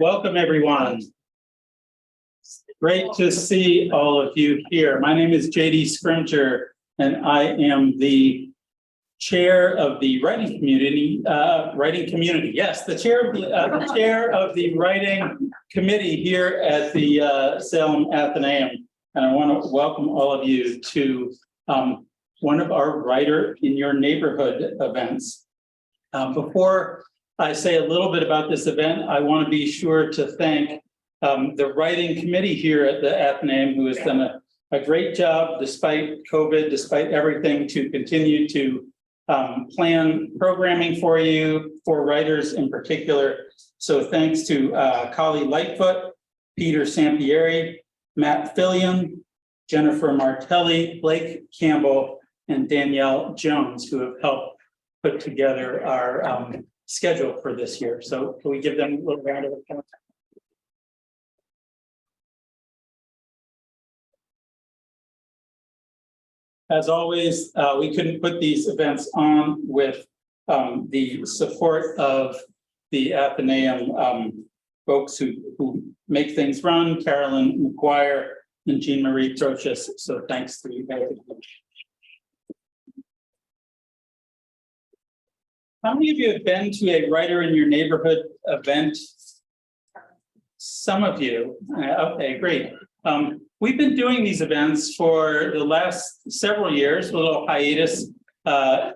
Welcome, everyone. Great to see all of you here. My name is JD Scrimger, and I am the chair of the writing community. Yes, the chair of the writing committee here at the Salem Athenaeum. And I want to welcome all of you to one of our Writer in Your Neighborhood events. Before I say a little bit about this event, I want to be sure to thank the writing committee here at the Athenaeum, who has done a great job despite COVID, despite everything, to continue to plan programming for you, for writers in particular. So thanks to Kali Lightfoot, Peter Sampieri, Matt Phillion, Jennifer Martelli, Blake Campbell, and Danielle Jones, who have helped put together our schedule for this year. So can we give them a little round of applause? As always, we couldn't put these events on with the support of the Athenaeum folks who make things run, Carolyn McGuire and Jean Marie Trochus. So thanks to you guys. How many of you have been to a Writer in Your Neighborhood event? Some of you. Okay, great. We've been doing these events for the last several years, a little hiatus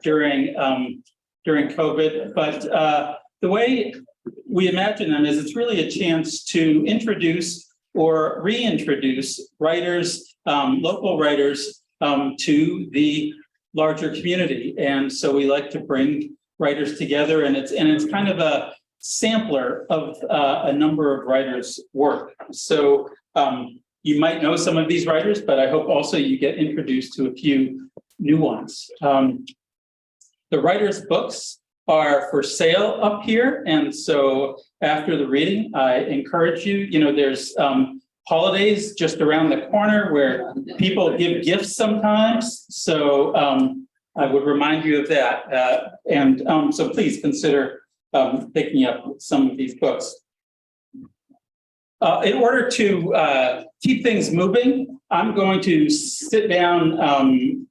during COVID, but the way we imagine them is it's really a chance to introduce or reintroduce writers, local writers, to the larger community. And so we like to bring writers together, and it's kind of a sampler of a number of writers' work. So you might know some of these writers, but I hope also you get introduced to a few new ones. The writers' books are for sale up here, and so after the reading, I encourage you. There's holidays just around the corner where people give gifts sometimes. So I would remind you of that. So please consider picking up some of these books. In order to keep things moving, I'm going to sit down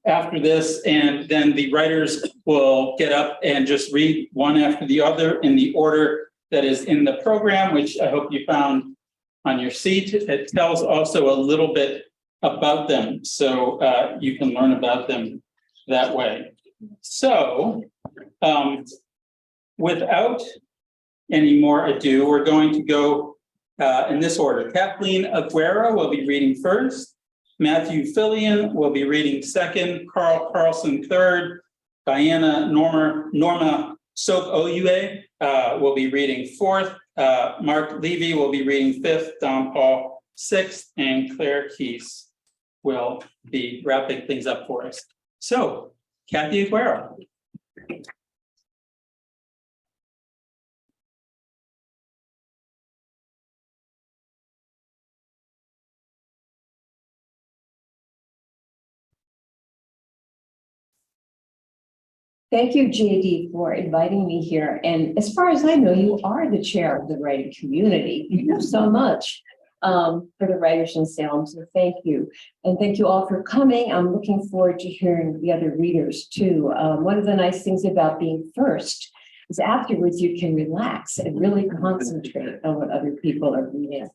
after this, and then the writers will get up and just read one after the other in the order that is in the program, which I hope you found on your seat. It tells also a little bit about them, so you can learn about them that way. So without any more ado, we're going to go in this order. Kathleen Aguero will be reading first. Matthew Phillion will be reading second. Carlsen third. Diana Norma Szokolyai will be reading fourth. Marc Levy will be reading fifth. Don Paul sixth. And Claire Keese will be wrapping things up for us. So, Kathy Aguero. Thank you, JD, for inviting me here. And as far as I know, you are the chair of the writing community. You know so much for the writers in Salem, so thank you. And thank you all for coming. I'm looking forward to hearing the other readers too. One of the nice things about being first is afterwards you can relax and really concentrate on what other people are reading.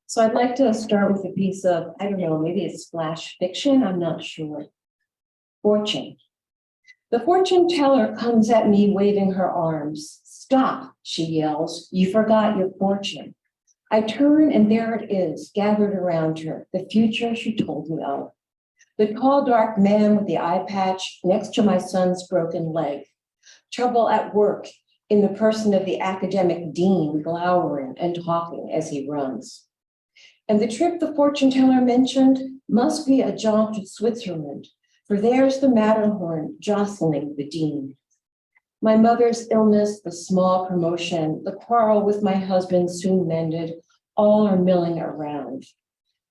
So I'd like to start with a piece of, I don't know, maybe it's flash fiction, I'm not sure. Fortune. The fortune teller comes at me waving her arms. Stop, she yells, you forgot your fortune. I turn and there it is, gathered around her, the future she told me of. The tall, dark man with the eye patch next to my son's broken leg. Trouble at work in the person of the academic dean glowering and talking as he runs. And the trip the fortune teller mentioned must be a jaunt to Switzerland, for there's the Matterhorn jostling the dean. My mother's illness, the small promotion, the quarrel with my husband soon mended, all are milling around.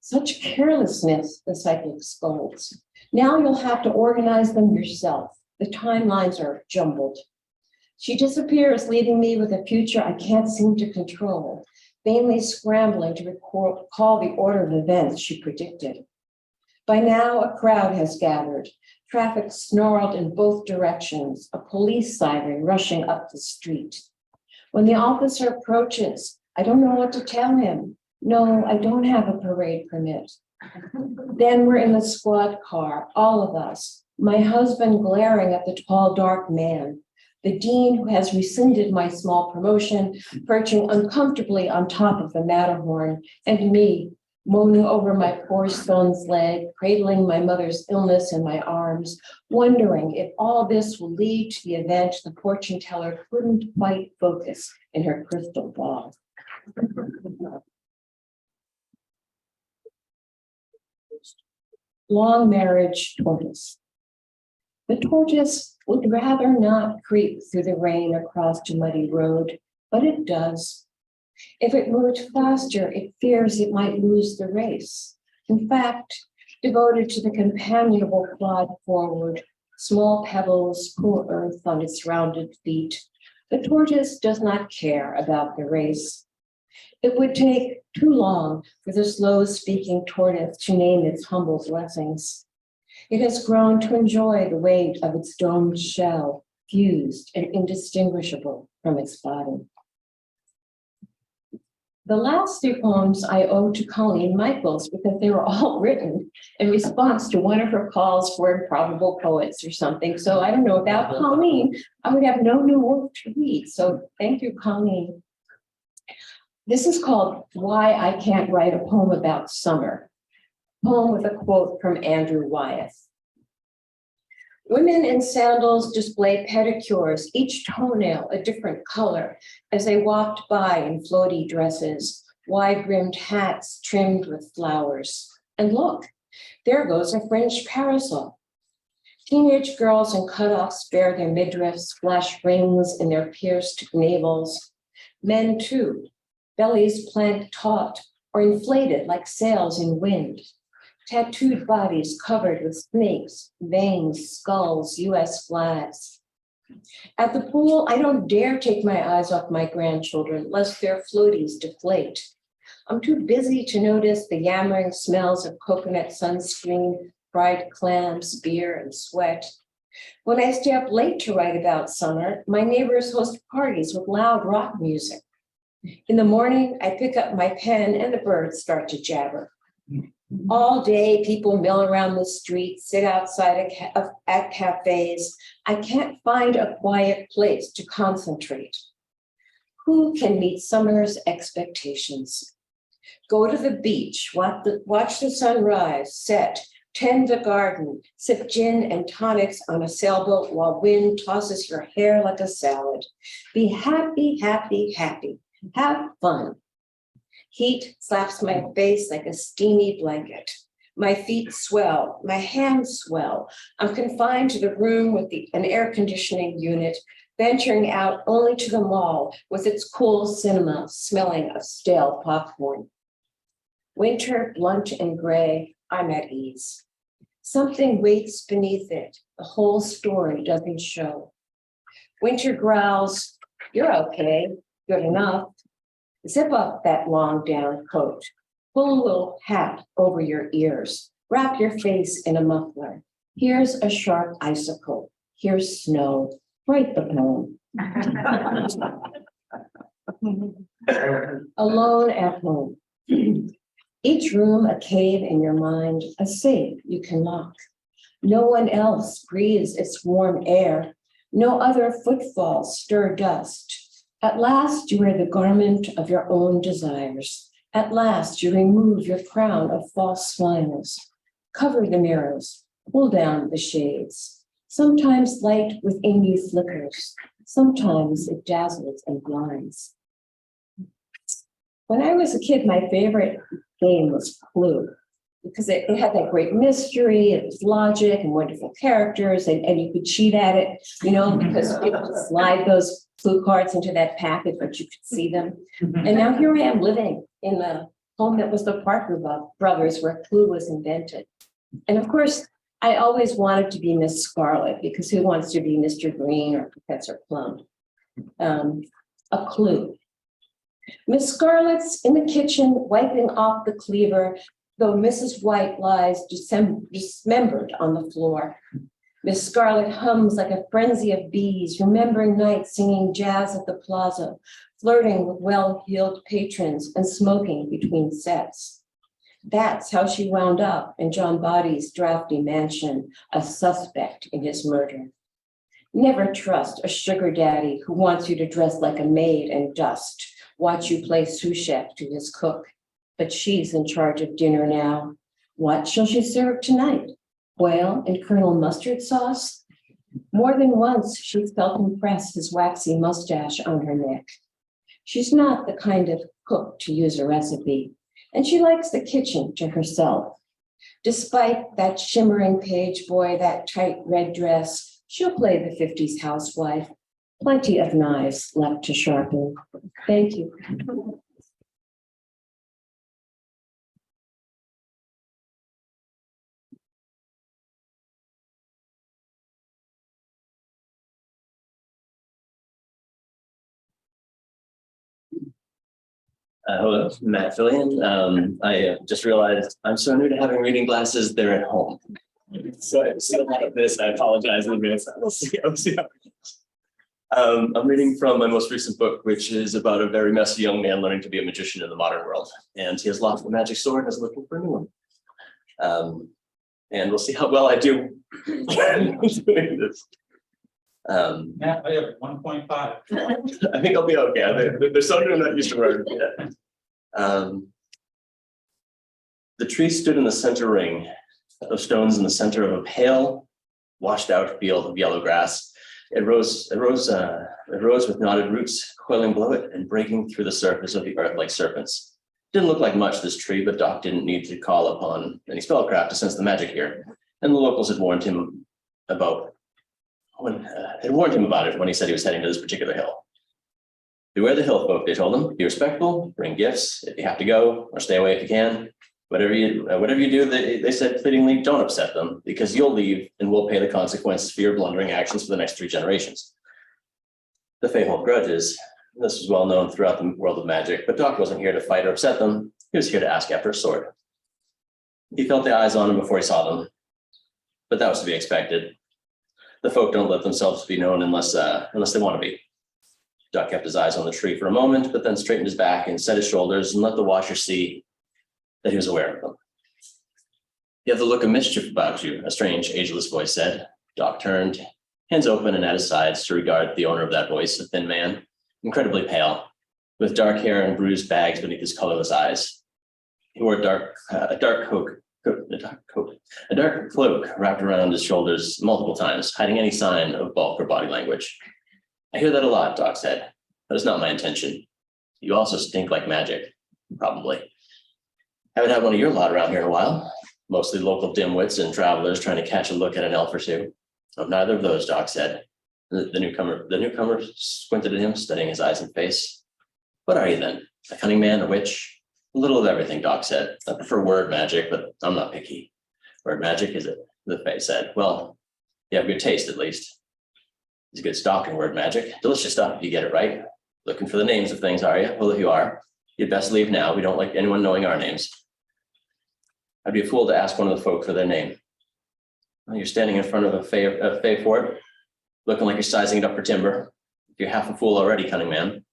Such carelessness, the psychic scolds. Now you'll have to organize them yourself. The timelines are jumbled. She disappears, leaving me with a future I can't seem to control, vainly scrambling to recall the order of events she predicted. By now, a crowd has gathered, traffic snarled in both directions, a police siren rushing up the street. When the officer approaches, I don't know what to tell him. No, I don't have a parade permit. Then we're in the squad car, all of us, my husband glaring at the tall, dark man, the dean who has rescinded my small promotion, perching uncomfortably on top of the Matterhorn, and me, moaning over my poor son's leg, cradling my mother's illness in my arms, wondering if all this will lead to the event the fortune teller couldn't quite focus in her crystal ball. Long marriage tortoise. The tortoise would rather not creep through the rain across a muddy road, but it does. If it moved faster, it fears it might lose the race. In fact, devoted to the companionable plod forward, small pebbles, cool earth on its rounded feet, the tortoise does not care about the race. It would take too long for the slow-speaking tortoise to name its humble blessings. It has grown to enjoy the weight of its domed shell, fused and indistinguishable from its body. The last three poems I owe to Colleen Michaels because they were all written in response to one of her calls for improbable poets or something. So I don't know, without Colleen, I would have no new work to read. So thank you, Colleen. This is called Why I Can't Write a Poem About Summer. Poem with a quote from Andrew Wyeth. Women in sandals display pedicures, each toenail a different color, as they walked by in floaty dresses, wide-brimmed hats trimmed with flowers. And look, there goes a French parasol. Teenage girls in cutoffs bare their midriffs, flash rings in their pierced navels. Men too, bellies planked taut or inflated like sails in wind. Tattooed bodies covered with snakes, veins, skulls, US flags. At the pool, I don't dare take my eyes off my grandchildren, lest their floaties deflate. I'm too busy to notice the yammering smells of coconut sunscreen, fried clams, beer, and sweat. When I stay up late to write about summer, my neighbors host parties with loud rock music. In the morning, I pick up my pen and the birds start to jabber. All day, people mill around the street, sit outside at cafes. I can't find a quiet place to concentrate. Who can meet summer's expectations? Go to the beach, watch the sunrise, set, tend the garden, sip gin and tonics on a sailboat while wind tosses your hair like a salad. Be happy, happy, happy. Have fun. Heat slaps my face like a steamy blanket. My feet swell, my hands swell. I'm confined to the room with an air conditioning unit, venturing out only to the mall with its cool cinema smelling of stale popcorn. Winter, blunt and gray, I'm at ease. Something waits beneath it. The whole story doesn't show. Winter growls, you're okay, good enough. Zip up that long down coat. Pull a little hat over your ears. Wrap your face in a muffler. Here's a sharp icicle. Here's snow. Write the poem. Alone at home. Each room a cave in your mind, a safe you can lock. No one else breathes its warm air. No other footfalls stir dust. At last, you wear the garment of your own desires. At last, you remove your crown of false smiles. Cover the mirrors, pull down the shades. Sometimes light within you flickers. Sometimes it dazzles and blinds. When I was a kid, my favorite game was Clue, because it had that great mystery, it was logic and wonderful characters, and you could cheat at it, because you could slide those Clue cards into that packet, but you could see them. And now here I am living in the home that was the Parker Brothers, where Clue was invented. And of course, I always wanted to be Miss Scarlet, because who wants to be Mr. Green or Professor Plum? a clue. Miss Scarlett's in the kitchen wiping off the cleaver, though Mrs. White lies dismembered on the floor. Miss Scarlett hums like a frenzy of bees, remembering nights singing jazz at the plaza, flirting with well-heeled patrons and smoking between sets. That's how she wound up in John Body's drafty mansion, a suspect in his murder. Never trust a sugar daddy who wants you to dress like a maid and dust, watch you play sous chef to his cook. But she's in charge of dinner now. What shall she serve tonight? Quail and Colonel Mustard sauce? More than once, she's felt him press his waxy mustache on her neck. She's not the kind of cook to use a recipe, and she likes the kitchen to herself. Despite that shimmering page boy, that tight red dress, she'll play the 50s housewife. Plenty of knives left to sharpen. Thank you. Hello, Matt Phillion. I just realized I'm so new to having reading glasses, they're at home. So I've seen a lot of this. I apologize in advance. We'll see how it goes. I'm reading from my most recent book, which is about a very messy young man learning to be a magician in the modern world. And he has lost the magic sword and is looking for a new one. And we'll see how well I do doing this. Yeah, I have 1.5. I think I'll be okay. There's something I'm not used to writing yet. The tree stood in the center ring of stones in the center of a pale, washed out field of yellow grass. It rose with knotted roots coiling below it and breaking through the surface of the earth like serpents. Didn't look like much, this tree, but Doc didn't need to call upon any spellcraft to sense the magic here. And the locals had warned him about it when he said he was heading to this particular hill. Beware the hill folk, they told him. Be respectful, bring gifts if you have to go, or stay away if you can. Whatever you do, they said pleadingly, don't upset them, because you'll leave and we'll pay the consequences for your blundering actions for the next 3 generations. The Fae hold grudges. This was well known throughout the world of magic, but Doc wasn't here to fight or upset them. He was here to ask after a sword. He felt the eyes on him before he saw them, but that was to be expected. The folk don't let themselves be known unless they want to be. Doc kept his eyes on the tree for a moment, but then straightened his back and set his shoulders and let the watcher see that he was aware of them. You have the look of mischief about you, a strange, ageless voice said. Doc turned, hands open and at his sides to regard the owner of that voice, a thin man, incredibly pale, with dark hair and bruised bags beneath his colorless eyes. He wore a dark cloak wrapped around his shoulders multiple times, hiding any sign of bulk or body language. I hear that a lot, Doc said, but it's not my intention. You also stink like magic, probably. Haven't had one of your lot around here in a while. Mostly local dimwits and travelers trying to catch a look at an elf or two. I'm neither of those, Doc said. The newcomer squinted at him, studying his eyes and face. What are you then? A cunning man, a witch? A little of everything, Doc said. I prefer word magic, but I'm not picky. Word magic, is it? The Fae said. Well, you have good taste, at least. It's good stock in word magic. Delicious stuff if you get it right. Looking for the names of things, are you? Well, if you are, you'd best leave now. We don't like anyone knowing our names. I'd be a fool to ask one of the folk for their name. Well, you're standing in front of a Fae fort, looking like you're sizing it up for timber. You're half a fool already, cunning man.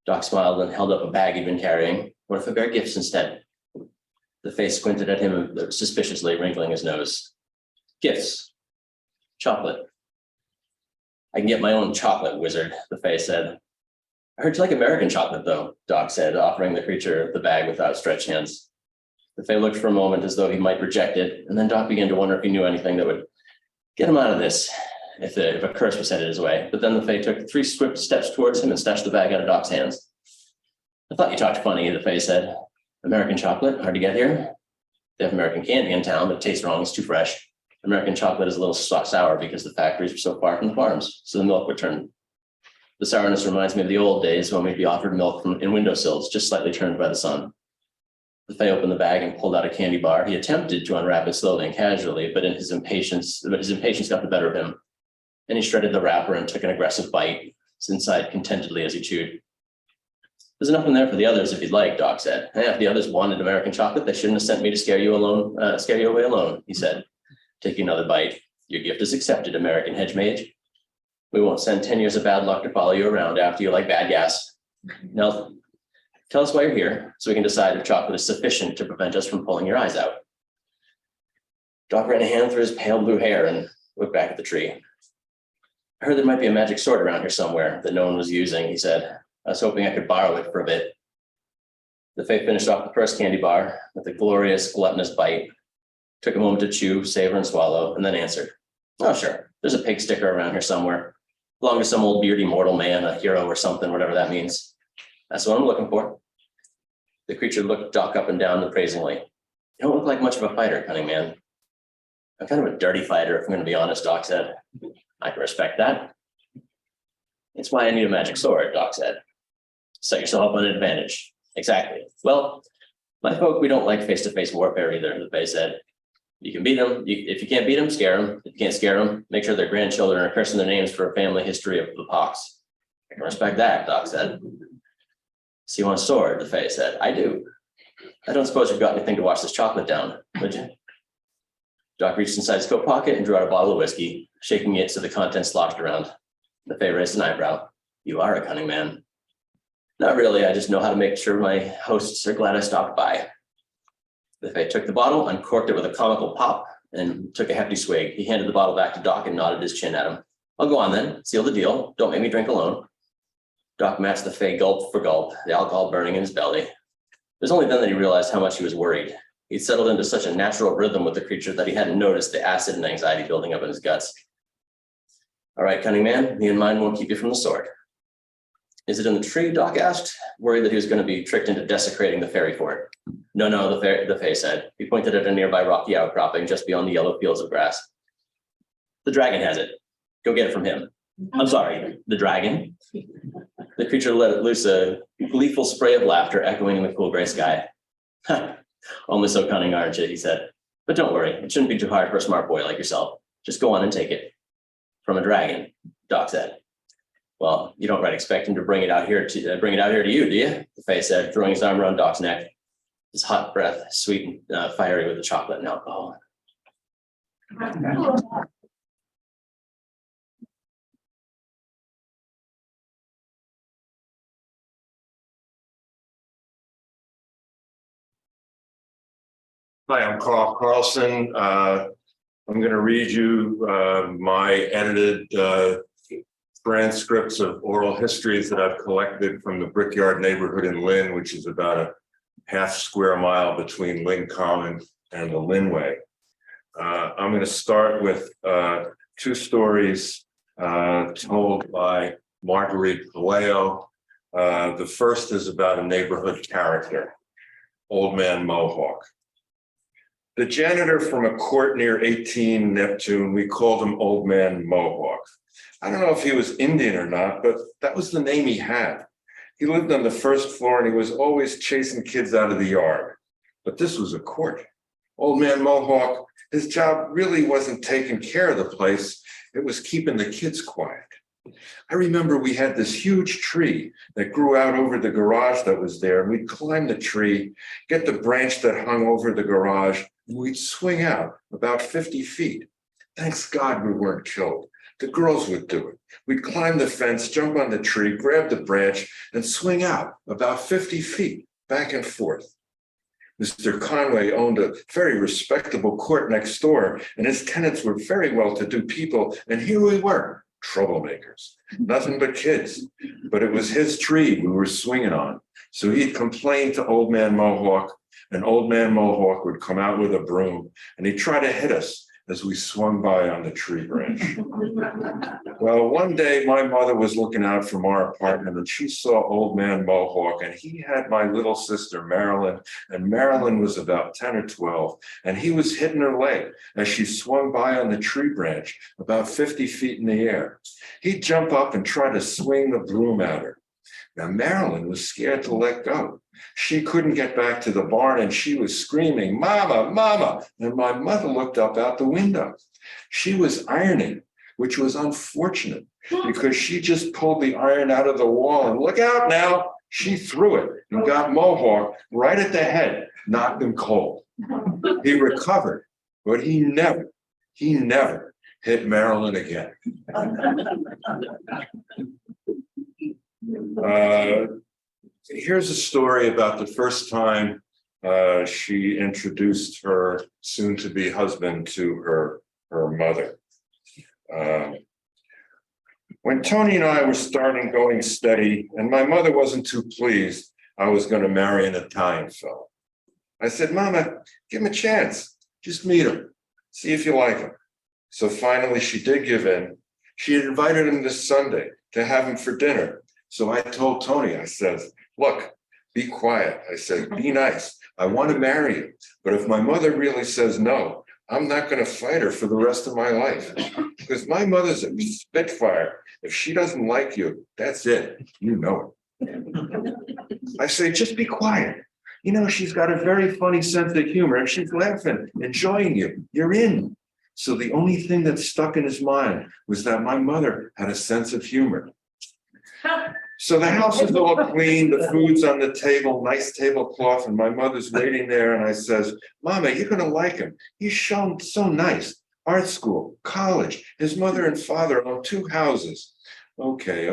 Doc smiled and held up a bag he'd been carrying. What if I bear gifts instead? The Fae squinted at him suspiciously, wrinkling his nose. Gifts. Chocolate. I can get my own chocolate, wizard, the Fae said. I heard you like American chocolate, though, Doc said, offering the creature the bag with outstretched hands. The Fae looked for a moment as though he might reject it, and then Doc began to wonder if he knew anything that would get him out of this, if a curse was headed his way. But then the Fae took 3 swift steps towards him and snatched the bag out of Doc's hands. I thought you talked funny, the Fae said. American chocolate, hard to get here. They have American candy in town, but it tastes wrong, it's too fresh. American chocolate is a little sour because the factories are so far from the farms, so the milk would turn. The sourness reminds me of the old days when we'd be offered milk in windowsills, just slightly turned by the sun. The Fae opened the bag and pulled out a candy bar. He attempted to unwrap it slowly and casually, but his impatience got the better of him. And he shredded the wrapper and took an aggressive bite. inside contentedly as he chewed. There's enough in there for the others if you'd like, Doc said. If the others wanted American chocolate, they shouldn't have sent me to scare you away alone, he said, taking another bite. Your gift is accepted, American hedge mage. We won't send 10 years of bad luck to follow you around after you like bad gas. Now, tell us why you're here so we can decide if chocolate is sufficient to prevent us from pulling your eyes out. Doc ran a hand through his pale blue hair and looked back at the tree. I heard there might be a magic sword around here somewhere that no one was using, he said. I was hoping I could borrow it for a bit. The Fae finished off the first candy bar with a glorious, gluttonous bite, took a moment to chew, savor, and swallow, and then answered. Oh, sure. There's a pig sticker around here somewhere. Belonged to some old beardy mortal man, a hero or something, whatever that means. That's what I'm looking for. The creature looked Doc up and down appraisingly. You don't look like much of a fighter, cunning man. I'm kind of a dirty fighter, if I'm going to be honest, Doc said. I can respect that. It's why I need a magic sword, Doc said. Set yourself up on an advantage. Exactly. Well, my folk, we don't like face-to-face warfare either, the Fae said. You can beat them. If you can't beat them, scare them. If you can't scare them, make sure their grandchildren are cursing their names for a family history of the pox. I can respect that, Doc said. So you want a sword, the Fae said. I do. I don't suppose you've got anything to wash this chocolate down, would you? Doc reached inside his coat pocket and drew out a bottle of whiskey, shaking it so the contents sloshed around. The Fae raised an eyebrow. You are a cunning man. Not really. I just know how to make sure my hosts are glad I stopped by. The Fae took the bottle, uncorked it with a comical pop, and took a hefty swig. He handed the bottle back to Doc and nodded his chin at him. I'll go on then. Seal the deal. Don't make me drink alone. Doc matched the Fae gulp for gulp, the alcohol burning in his belly. It was only then that he realized how much he was worried. He'd settled into such a natural rhythm with the creature that he hadn't noticed the acid and anxiety building up in his guts. All right, cunning man, me and mine won't keep you from the sword. Is it in the tree, Doc asked, worried that he was going to be tricked into desecrating the fairy fort. No, the Fae said. He pointed at a nearby rocky outcropping just beyond the yellow fields of grass. The dragon has it. Go get it from him. I'm sorry, the dragon? The creature let loose a gleeful spray of laughter echoing in the cool gray sky. Only so cunning, aren't you? He said. But don't worry, it shouldn't be too hard for a smart boy like yourself. Just go on and take it. From a dragon, Doc said. Well, you don't expect him to bring it out here to you, do you? The Fae said, throwing his arm around Doc's neck. His hot breath, sweet and fiery with the chocolate and alcohol. Hi, I'm Carlsen. I'm going to read you my edited transcripts of oral histories that I've collected from the Brickyard neighborhood in Lynn, which is about a half square mile between Lynn Common and the Lynnway. I'm going to start with two stories told by Marguerite Paleo. The first is about a neighborhood character, Old Man Mohawk. The janitor from a court near 18 Neptune, we called him Old Man Mohawk. I don't know if he was Indian or not, but that was the name he had. He lived on the first floor and he was always chasing kids out of the yard. But this was a court. Old Man Mohawk, his job really wasn't taking care of the place. It was keeping the kids quiet. I remember we had this huge tree that grew out over the garage that was there. And we'd climb the tree, get the branch that hung over the garage, and we'd swing out about 50 feet. Thanks God we weren't killed. The girls would do it. We'd climb the fence, jump on the tree, grab the branch, and swing out about 50 feet, back and forth. Mr. Conway owned a very respectable court next door, and his tenants were very well-to-do people, and here we were, troublemakers, nothing but kids. But it was his tree we were swinging on. So he'd complain to Old Man Mohawk, and Old Man Mohawk would come out with a broom, and he'd try to hit us as we swung by on the tree branch. Well, one day my mother was looking out from our apartment and she saw Old Man Mohawk, and he had my little sister, Marilyn, and Marilyn was about 10 or 12, and he was hitting her leg as she swung by on the tree branch about 50 feet in the air. He'd jump up and try to swing the broom at her. Now, Marilyn was scared to let go. She couldn't get back to the barn and she was screaming, "Mama, Mama!" And my mother looked up out the window. She was ironing. which was unfortunate because she just pulled the iron out of the wall and look out now. She threw it and got Mohawk right at the head, knocked him cold. He recovered, but he never hit Marilyn again. Here's a story about the first time she introduced her soon-to-be husband to her mother. When Tony and I were starting going steady, and my mother wasn't too pleased, I was going to marry an Italian fellow. I said, Mama, give him a chance. Just meet him. See if you like him. So finally, she did give in. She had invited him this Sunday to have him for dinner. So I told Tony, I said, look, be quiet. I said, be nice. I want to marry you. But if my mother really says no, I'm not going to fight her for the rest of my life. Because my mother's a spitfire. If she doesn't like you, that's it. You know it. I say, just be quiet. You know, she's got a very funny sense of humor and she's laughing, enjoying you. You're in. So the only thing that stuck in his mind was that my mother had a sense of humor. So the house is all clean, the food's on the table, nice tablecloth, and my mother's waiting there. And I says, Mama, you're going to like him. He's shown so nice. Art school, college, his mother and father own 2 houses. Okay.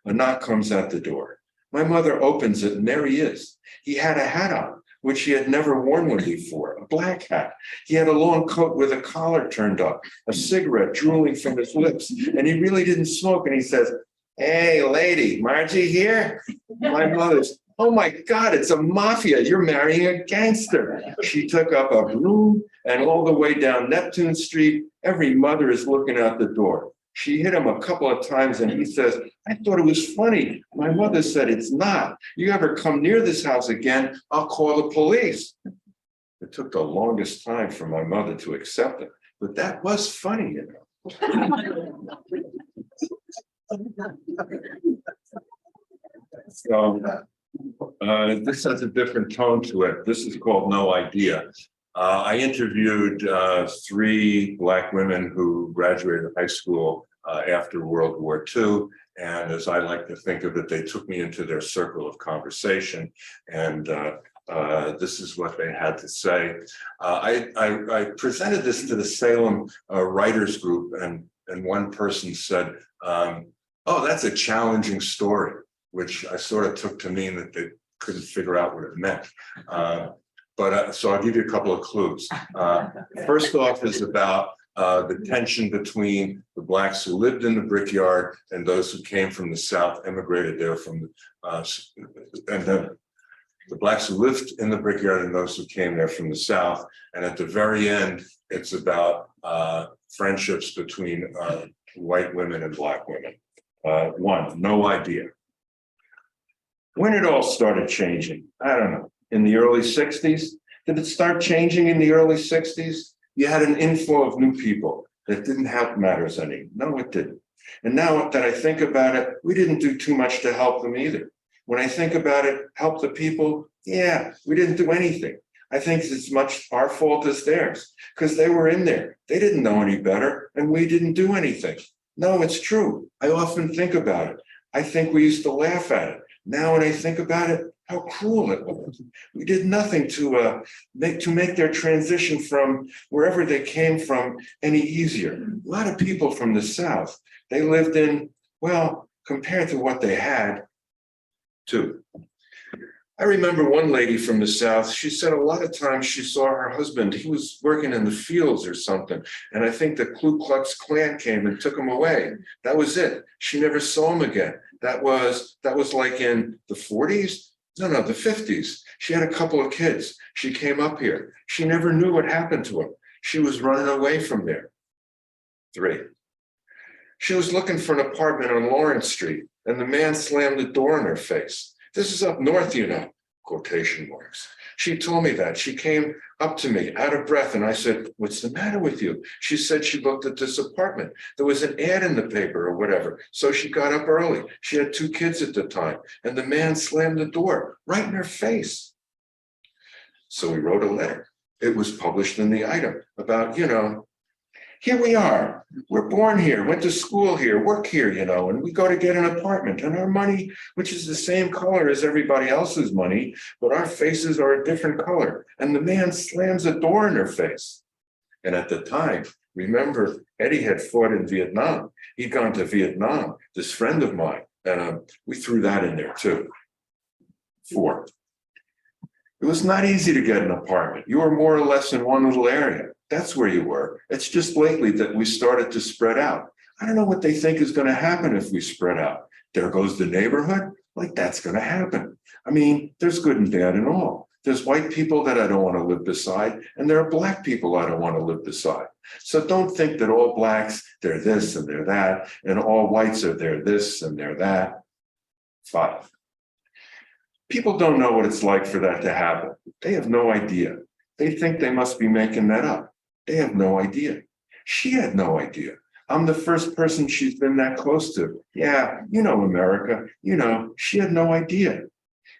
A knock comes at the door. My mother opens it and there he is. He had a hat on, which he had never worn one before, a black hat. He had a long coat with a collar turned up, a cigarette drooling from his lips, and he really didn't smoke. And he says, hey, lady, Margie here? My mother's, oh my God, it's a mafia. You're marrying a gangster. She took up a broom and all the way down Neptune Street, every mother is looking out the door. She hit him a couple of times and he says, I thought it was funny. My mother said, it's not. You ever come near this house again, I'll call the police. It took the longest time for my mother to accept it, but that was funny, you know. So this has a different tone to it. This is called No Idea. I interviewed 3 Black women who graduated high school after World War II. And as I like to think of it, they took me into their circle of conversation. And this is what they had to say. I presented this to the Salem Writers Group, and one person said, oh, that's a challenging story, which I sort of took to mean that they couldn't figure out what it meant. So I'll give you a couple of clues. First off is about the tension between the Blacks who lived in the Brickyard and those who came from the South, immigrated there from and then the Blacks who lived in the Brickyard and those who came there from the South. And at the very end, it's about friendships between white women and Black women. 1, No Idea. When it all started changing, I don't know, in the early 60s? Did it start changing in the early 60s? You had an inflow of new people that didn't help matters any. No, it didn't. And now that I think about it, we didn't do too much to help them either. When I think about it, help the people, yeah, we didn't do anything. I think it's much our fault as theirs, because they were in there. They didn't know any better, and we didn't do anything. No, it's true. I often think about it. I think we used to laugh at it. Now, when I think about it, how cruel it was. We did nothing to make their transition from wherever they came from any easier. A lot of people from the South, they lived in, well, compared to what they had, too. I remember one lady from the South, she said a lot of times she saw her husband, he was working in the fields or something. And I think the Ku Klux Klan came and took him away. That was it. She never saw him again. That was like in the 40s? No, the 50s. She had a couple of kids. She came up here. She never knew what happened to him. She was running away from there. 3. She was looking for an apartment on Lawrence Street, and the man slammed the door in her face. This is up north, you know, quotation marks. She told me that. She came up to me out of breath, and I said, what's the matter with you? She said she looked at this apartment. There was an ad in the paper or whatever, so she got up early. She had 2 kids at the time, and the man slammed the door right in her face. So we wrote a letter. It was published in the item about, you know, Here we are. We're born here, went to school here, work here, and we go to get an apartment, and our money, which is the same color as everybody else's money, but our faces are a different color. And the man slams a door in her face. And at the time, remember, Eddie had fought in Vietnam. He'd gone to Vietnam, this friend of mine, and we threw that in there too. 4. It was not easy to get an apartment. You were more or less in one little area. That's where you were. It's just lately that we started to spread out. I don't know what they think is going to happen if we spread out. There goes the neighborhood. Like that's going to happen. I mean, there's good and bad and all. There's white people that I don't want to live beside, and there are black people I don't want to live beside. So don't think that all blacks, they're this and they're that, and all whites are they're this and they're that. 5. People don't know what it's like for that to happen. They have no idea. They think they must be making that up. They have no idea. She had no idea. I'm the first person she's been that close to. Yeah, America, she had no idea.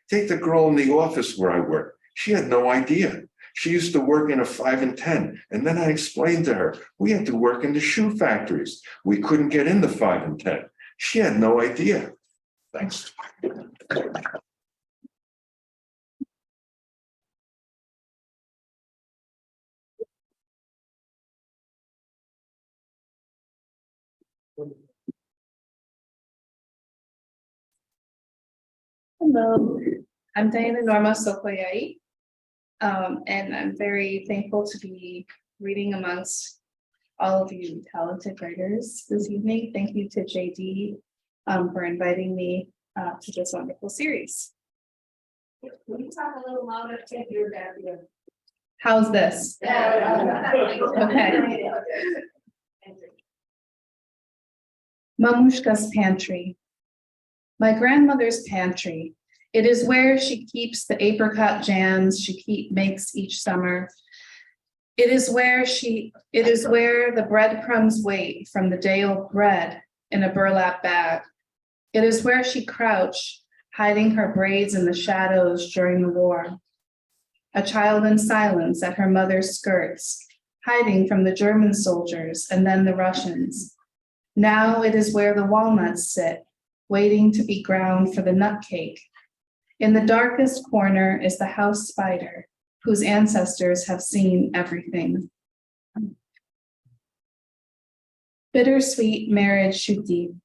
Take the girl in the office where I work. She had no idea. She used to work in a 5 and 10. And then I explained to her, we had to work in the shoe factories. We couldn't get in the 5 and 10. She had no idea. Thanks. Hello, I'm Diana Norma Szokolyai, and I'm very thankful to be reading amongst all of you talented writers this evening. Thank you to JD for inviting me to this wonderful series. Will you talk a little louder to your background? How's this? Okay. Mamushka's pantry. My grandmother's pantry. It is where she keeps the apricot jams she makes each summer. It is where the breadcrumbs wait from the day-old bread in a burlap bag. It is where she crouched, hiding her braids in the shadows during the war. A child in silence at her mother's skirts, hiding from the German soldiers and then the Russians. Now it is where the walnuts sit, waiting to be ground for the nut cake. In the darkest corner is the house spider, whose ancestors have seen everything. Bittersweet marriage shuti.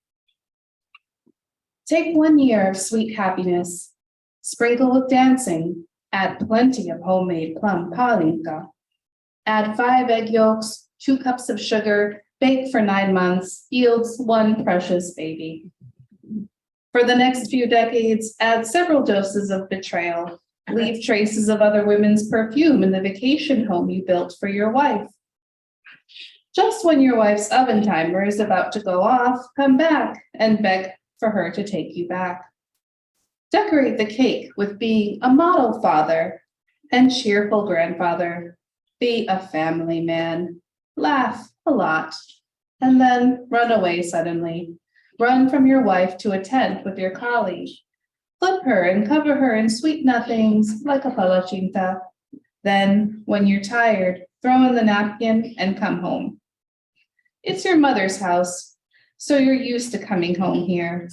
Take 1 year of sweet happiness, sprinkle with dancing, add plenty of homemade plum palinka. Add 5 egg yolks, 2 cups of sugar, bake for 9 months, yields 1 precious baby. For the next few decades, add several doses of betrayal. Leave traces of other women's perfume in the vacation home you built for your wife. Just when your wife's oven timer is about to go off, come back and beg for her to take you back. Decorate the cake with being a model father and cheerful grandfather. Be a family man. Laugh a lot, and then run away suddenly. Run from your wife to a tent with your colleague. Flip her and cover her in sweet nothings like a palachinta. Then, when you're tired, throw in the napkin and come home. It's your mother's house, so you're used to coming home here.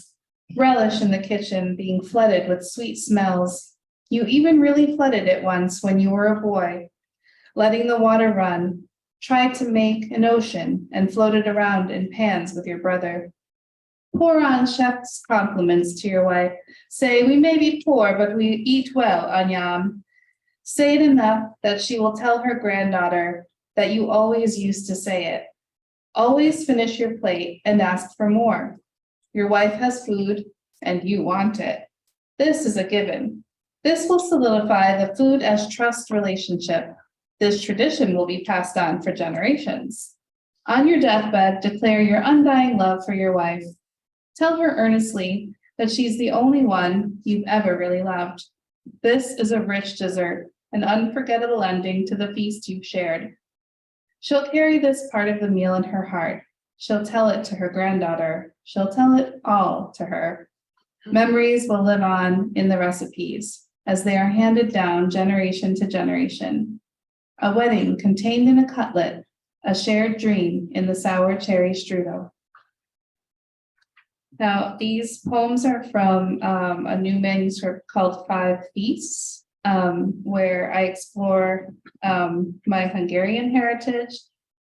Relish in the kitchen being flooded with sweet smells. You even really flooded it once when you were a boy. Letting the water run, try to make an ocean and float it around in pans with your brother. Pour on chef's compliments to your wife. Say, we may be poor, but we eat well, Anyam. Say it enough that she will tell her granddaughter that you always used to say it. Always finish your plate and ask for more. Your wife has food and you want it. This is a given. This will solidify the food as trust relationship. This tradition will be passed on for generations. On your deathbed, declare your undying love for your wife. Tell her earnestly that she's the only one you've ever really loved. This is a rich dessert, an unforgettable ending to the feast you've shared. She'll carry this part of the meal in her heart. She'll tell it to her granddaughter. She'll tell it all to her. Memories will live on in the recipes as they are handed down generation to generation. A wedding contained in a cutlet, a shared dream in the sour cherry strudel. Now, these poems are from a new manuscript called Five Feasts, where I explore my Hungarian heritage.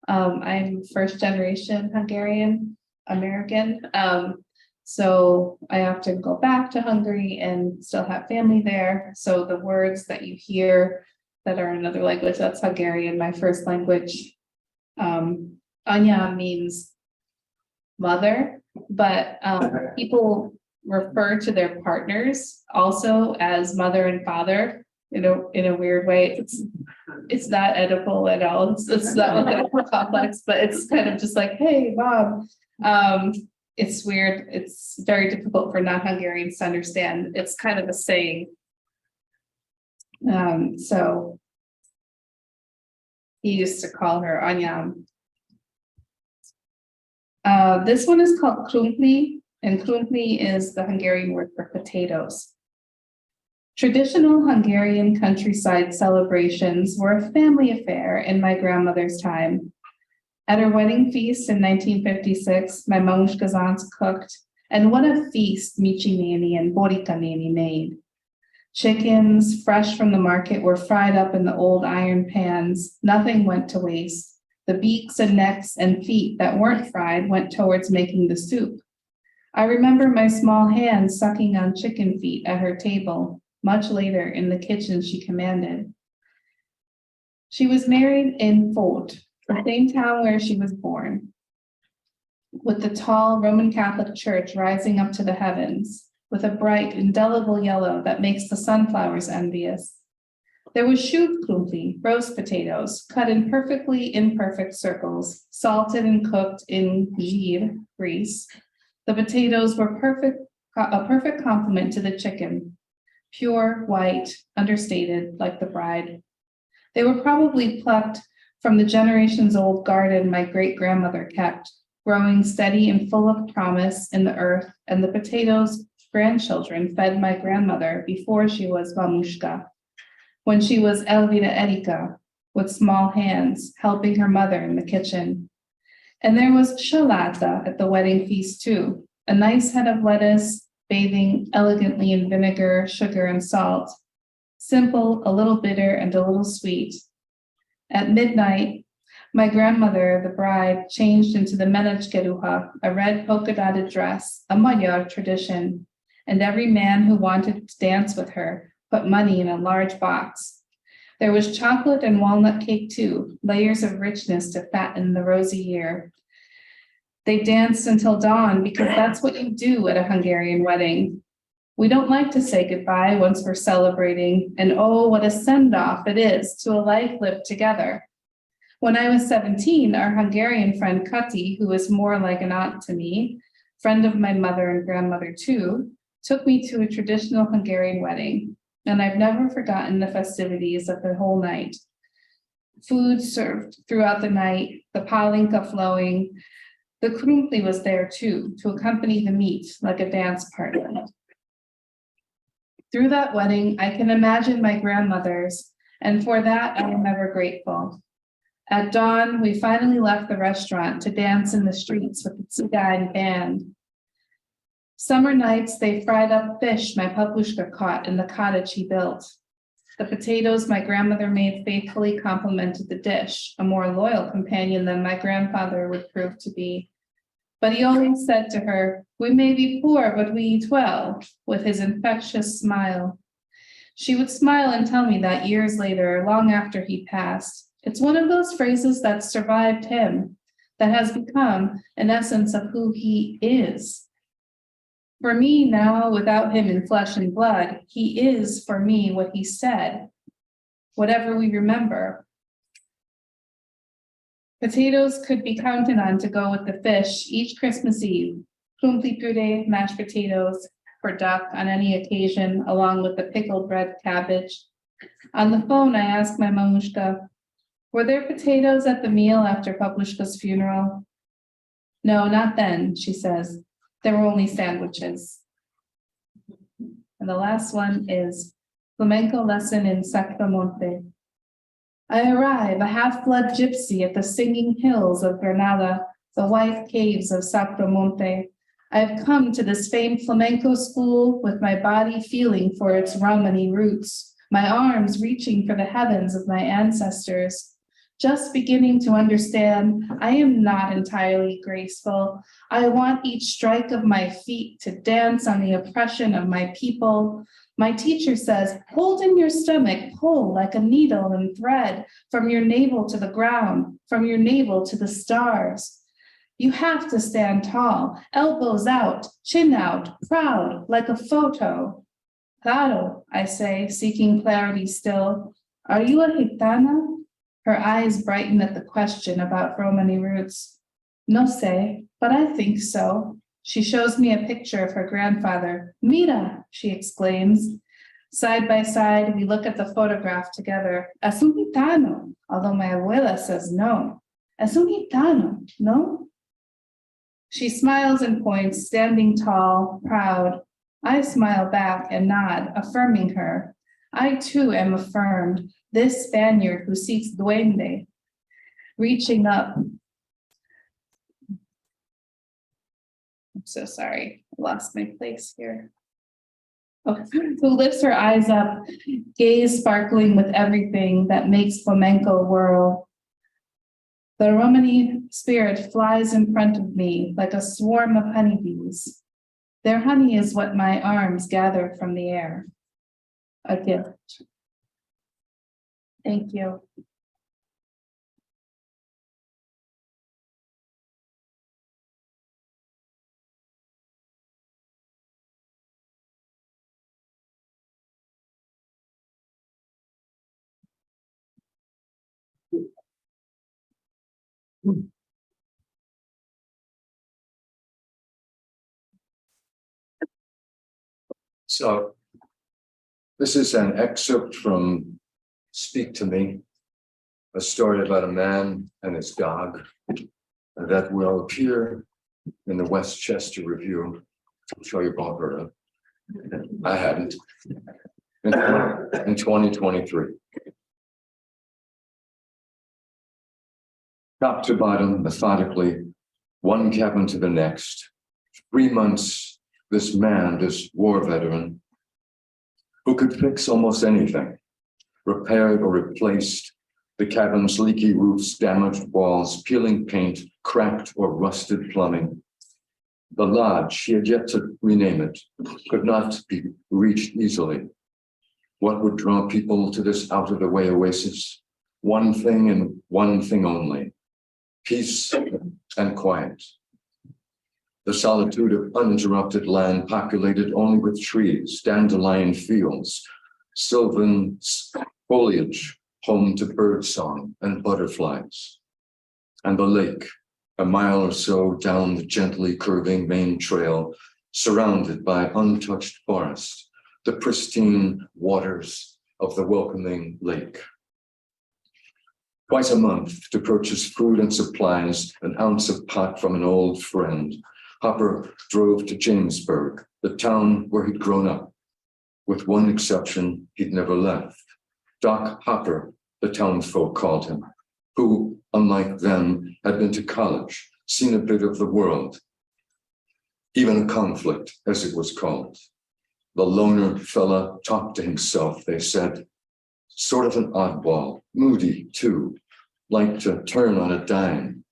I'm first generation Hungarian American. So I often go back to Hungary and still have family there. So the words that you hear that are another language, that's Hungarian, my first language. Anya means mother, but people refer to their partners also as mother and father, in a weird way. It's not edible at all. It's not complex, but it's kind of just like, hey, mom. It's weird. It's very difficult for non-Hungarians to understand. It's kind of a saying. So he used to call her Anyam. This one is called krumpli, and krumpli is the Hungarian word for potatoes. Traditional Hungarian countryside celebrations were a family affair in my grandmother's time. At her wedding feast in 1956, my mamushka's aunts cooked, and what a feast Michi Nani and Borika Nani made. Chickens, fresh from the market, were fried up in the old iron pans. Nothing went to waste. The beaks and necks and feet that weren't fried went towards making the soup. I remember my small hands sucking on chicken feet at her table. Much later in the kitchen, she commanded. She was married in Fort, the same town where she was born, with the tall Roman Catholic church rising up to the heavens, with a bright, indelible yellow that makes the sunflowers envious. There was shuvkrumpli, roast potatoes, cut in perfectly imperfect circles, salted and cooked in zhir, grease. The potatoes were a perfect complement to the chicken, pure, white, understated, like the bride. They were probably plucked from the generations-old garden my great-grandmother kept, growing steady and full of promise in the earth, and the potatoes grandchildren fed my grandmother before she was mamushka, when she was Elvira Erika, with small hands, helping her mother in the kitchen. And there was shalata at the wedding feast too, a nice head of lettuce, bathing elegantly in vinegar, sugar, and salt. Simple, a little bitter, and a little sweet. At midnight, my grandmother, the bride, changed into the menechkeruha, a red polka-dotted dress, a Magyar tradition, and every man who wanted to dance with her put money in a large box. There was chocolate and walnut cake too, layers of richness to fatten the rosy year. They danced until dawn because that's what you do at a Hungarian wedding. We don't like to say goodbye once we're celebrating, and oh, what a send-off it is to a life lived together. When I was 17, our Hungarian friend Kati, who is more like an aunt to me, friend of my mother and grandmother too, took me to a traditional Hungarian wedding, and I've never forgotten the festivities of the whole night. Food served throughout the night, the palinka flowing. The krumpli was there too, to accompany the meat like a dance partner. Through that wedding, I can imagine my grandmother's, and for that I am ever grateful. At dawn, we finally left the restaurant to dance in the streets with the Tsugai band. Summer nights, they fried up fish my papushka caught in the cottage he built. The potatoes my grandmother made faithfully complemented the dish, a more loyal companion than my grandfather would prove to be. But he always said to her, "We may be poor, but we eat well," with his infectious smile. She would smile and tell me that years later, long after he passed. It's one of those phrases that survived him, that has become an essence of who he is. For me now, without him in flesh and blood, he is for me what he said, whatever we remember. Potatoes could be counted on to go with the fish each Christmas Eve. Krumpli puree, mashed potatoes for duck on any occasion, along with the pickled red cabbage. On the phone, I asked my mamushka, "Were there potatoes at the meal after Papushka's funeral?" "No, not then," she says. "There were only sandwiches." And the last one is flamenco lesson in Sacramonte. I arrive, a half-blood gypsy at the singing hills of Granada, the white caves of Sacromonte. I have come to this famed flamenco school with my body feeling for its Romany roots, my arms reaching for the heavens of my ancestors. Just beginning to understand, I am not entirely graceful. I want each strike of my feet to dance on the oppression of my people. My teacher says, hold in your stomach, pull like a needle and thread from your navel to the ground, from your navel to the stars. You have to stand tall, elbows out, chin out, proud, like a photo. Claro, I say, seeking clarity still. Are you a gitana? Her eyes brighten at the question about Romany roots. No sé, but I think so. She shows me a picture of her grandfather. Mira, she exclaims. Side by side, we look at the photograph together. Es un gitano, although my abuela says no. Es un gitano, no? She smiles and points, standing tall, proud. I smile back and nod, affirming her. I too am affirmed, this Spaniard who seeks duende. Reaching up. I'm so sorry, I lost my place here. Oh, who lifts her eyes up, gaze sparkling with everything that makes flamenco whirl. The Romany spirit flies in front of me like a swarm of honeybees. Their honey is what my arms gather from the air. A gift. Thank you. So this is an excerpt from Speak to Me, a story about a man and his dog that will appear in the Westchester Review. I'm sure you've all heard of. I hadn't. In 2023. Top to bottom, methodically, one cabin to the next. 3 months, this man, this war veteran, who could fix almost anything, repaired or replaced the cabin's leaky roofs, damaged walls, peeling paint, cracked or rusted plumbing. The lodge, he had yet to rename it, could not be reached easily. What would draw people to this out-of-the-way oasis? One thing and one thing only: peace and quiet. The solitude of uninterrupted land populated only with trees, dandelion fields, sylvan foliage, home to birdsong and butterflies. And the lake, a mile or so down the gently curving main trail, surrounded by untouched forest, the pristine waters of the welcoming lake. Twice a month, to purchase food and supplies, an ounce of pot from an old friend, Hopper drove to Jamesburg, the town where he'd grown up. With one exception, he'd never left. Doc Hopper, the townsfolk called him, who, unlike them, had been to college, seen a bit of the world. Even a conflict, as it was called. The loner fella talked to himself, they said. Sort of an oddball, moody too, liked to turn on a dime.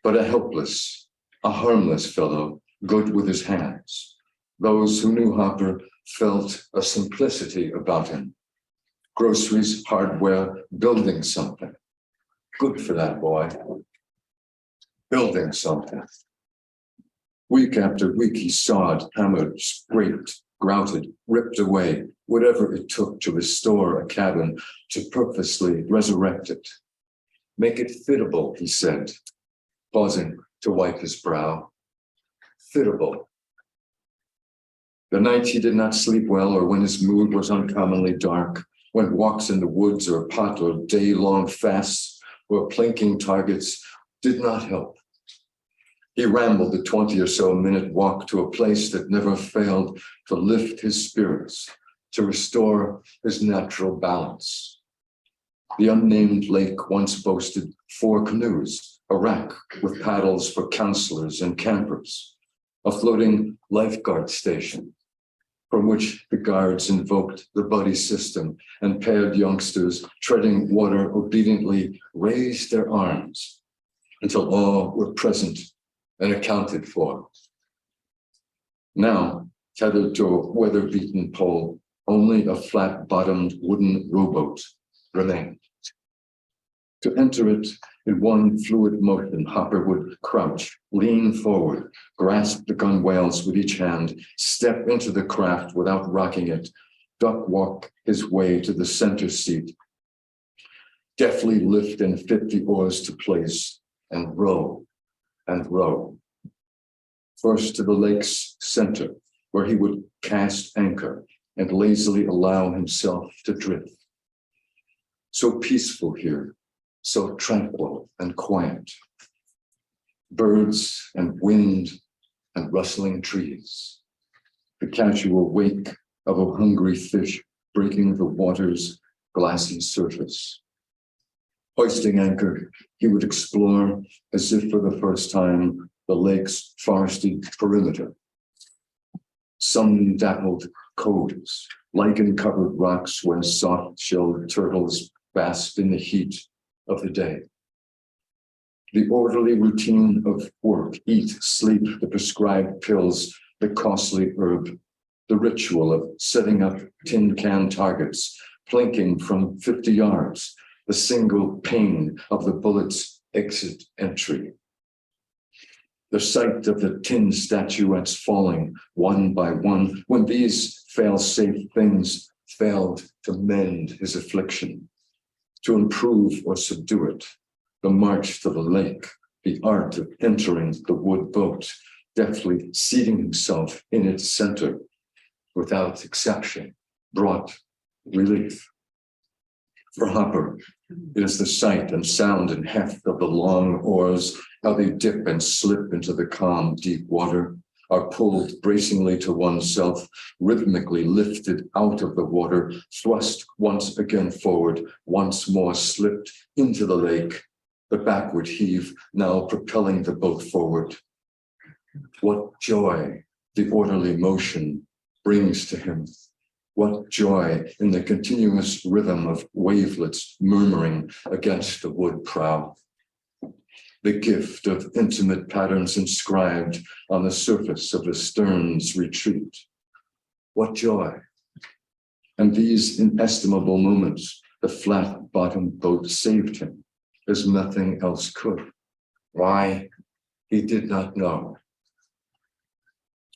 But a helpless, a harmless fellow, good with his hands. Those who knew Hopper felt a simplicity about him. Groceries, hardware, building something. Good for that boy. Building something. Week after week, he sawed, hammered, scraped, grouted, ripped away, whatever it took to restore a cabin, to purposely resurrect it. Make it fittable, he said, pausing to wipe his brow. Fittable. The nights he did not sleep well, or when his mood was uncommonly dark, when walks in the woods or pot or day-long fasts or plinking targets did not help. He rambled the 20 or so minute walk to a place that never failed to lift his spirits, to restore his natural balance. The unnamed lake once boasted 4 canoes, a rack with paddles for counselors and campers, a floating lifeguard station from which the guards invoked the buddy system, and paired youngsters treading water obediently raised their arms until all were present and accounted for. Now, tethered to a weather-beaten pole, only a flat-bottomed wooden rowboat remained. To enter it in one fluid motion, Hopper would crouch, lean forward, grasp the gunwales with each hand, step into the craft without rocking it, duck walk his way to the center seat, deftly lift and fit the oars to place, and row and row. First to the lake's center, where he would cast anchor and lazily allow himself to drift. So peaceful here, so tranquil and quiet. Birds and wind and rustling trees. The casual wake of a hungry fish breaking the water's glassy surface. Hoisting anchor, he would explore, as if for the first time, the lake's forested perimeter. Sun-dappled coves, lichen-covered rocks where soft-shelled turtles basked in the heat of the day. The orderly routine of work, eat, sleep, the prescribed pills, the costly herb, the ritual of setting up tin can targets, plinking from 50 yards, the single ping of the bullet's exit entry. The sight of the tin statuettes falling one by one, when these fail-safe things failed to mend his affliction, to improve or subdue it, the march to the lake, the art of entering the wood boat, deftly seating himself in its center, without exception, brought relief. For Hopper, it is the sight and sound and heft of the long oars, how they dip and slip into the calm, deep water, are pulled bracingly to oneself, rhythmically lifted out of the water, thrust once again forward, once more slipped into the lake, the backward heave now propelling the boat forward. What joy the orderly motion brings to him. What joy in the continuous rhythm of wavelets murmuring against the wood prow. The gift of intimate patterns inscribed on the surface of the stern's retreat. What joy. And these inestimable moments, the flat-bottomed boat saved him, as nothing else could. Why? He did not know.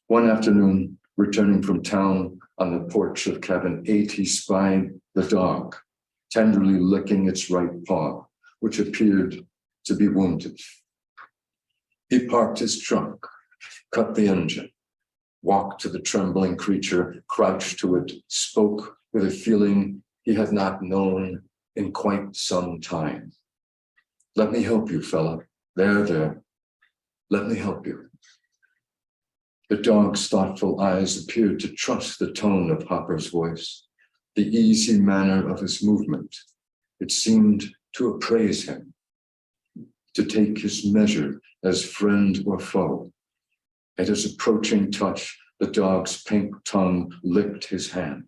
One afternoon, returning from town on the porch of cabin 8, he spied the dog, tenderly licking its right paw, which appeared to be wounded. He parked his trunk, cut the engine, walked to the trembling creature, crouched to it, spoke with a feeling he had not known in quite some time. Let me help you, fella. There. Let me help you. The dog's thoughtful eyes appeared to trust the tone of Hopper's voice, the easy manner of his movement. It seemed to appraise him, to take his measure as friend or foe. At his approaching touch, the dog's pink tongue licked his hand.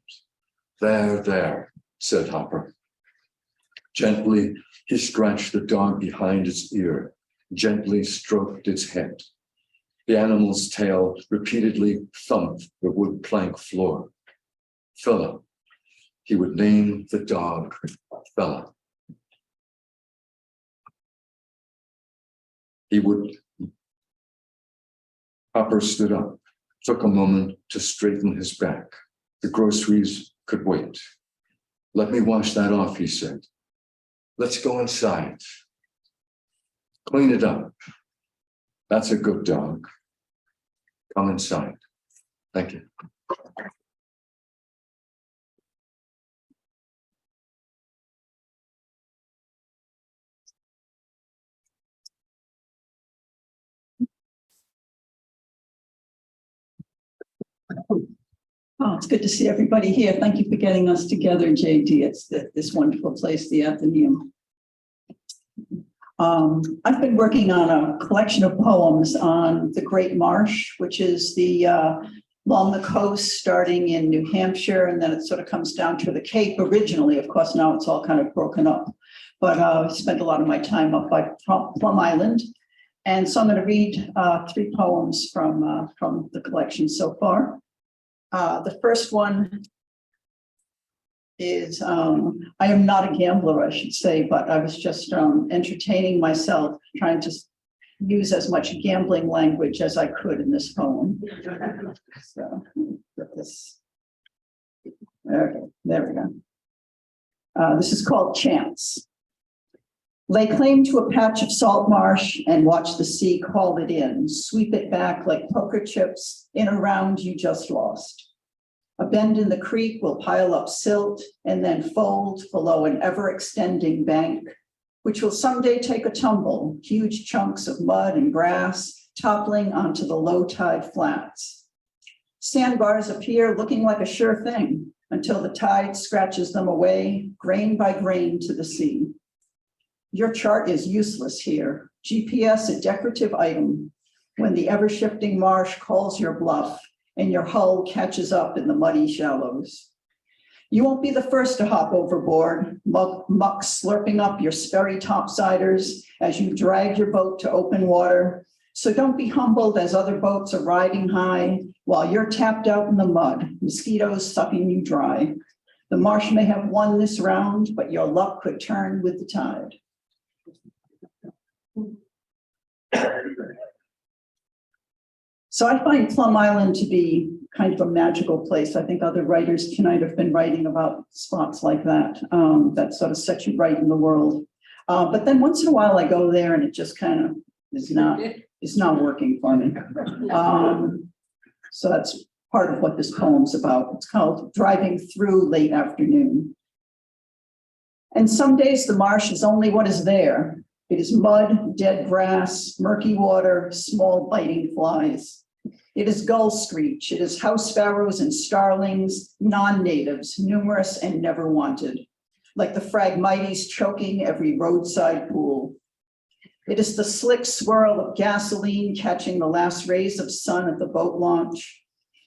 There, said Hopper. Gently, he scratched the dog behind its ear, gently stroked its head. The animal's tail repeatedly thumped the wood plank floor. Fella. He would name the dog Fella. Hopper stood up, took a moment to straighten his back. The groceries could wait. Let me wash that off, he said. Let's go inside. Clean it up. That's a good dog. Come inside. Thank you. Oh, it's good to see everybody here. Thank you for getting us together, JD. It's this wonderful place, the Athenaeum. I've been working on a collection of poems on the Great Marsh, which is the along the coast, starting in New Hampshire, and then it sort of comes down to the Cape originally. Of course, now it's all kind of broken up. But I spent a lot of my time up by Plum Island. And so I'm going to read 3 poems from the collection so far. The first one is, I am not a gambler, I should say, but I was just entertaining myself, trying to use as much gambling language as I could in this poem. So, get this. Okay, there we go. This is called Chance. Lay claim to a patch of salt marsh and watch the sea call it in, sweep it back like poker chips in a round you just lost. A bend in the creek will pile up silt and then fold below an ever-extending bank, which will someday take a tumble, huge chunks of mud and grass toppling onto the low tide flats. Sandbars appear looking like a sure thing until the tide scratches them away, grain by grain to the sea. Your chart is useless here. GPS a decorative item when the ever-shifting marsh calls your bluff and your hull catches up in the muddy shallows. You won't be the first to hop overboard, muck slurping up your sperry topsiders as you drag your boat to open water. So don't be humbled as other boats are riding high while you're tapped out in the mud, mosquitoes sucking you dry. The marsh may have won this round, but your luck could turn with the tide. So I find Plum Island to be kind of a magical place. I think other writers tonight have been writing about spots like that, that sort of set you right in the world. But then once in a while I go there and it just kind of is not working for me. So that's part of what this poem's about. It's called Driving Through Late Afternoon. And some days the marsh is only what is there. It is mud, dead grass, murky water, small biting flies. It is gull screech. It is house sparrows and starlings, non-natives, numerous and never wanted, like the Phragmites choking every roadside pool. It is the slick swirl of gasoline catching the last rays of sun at the boat launch.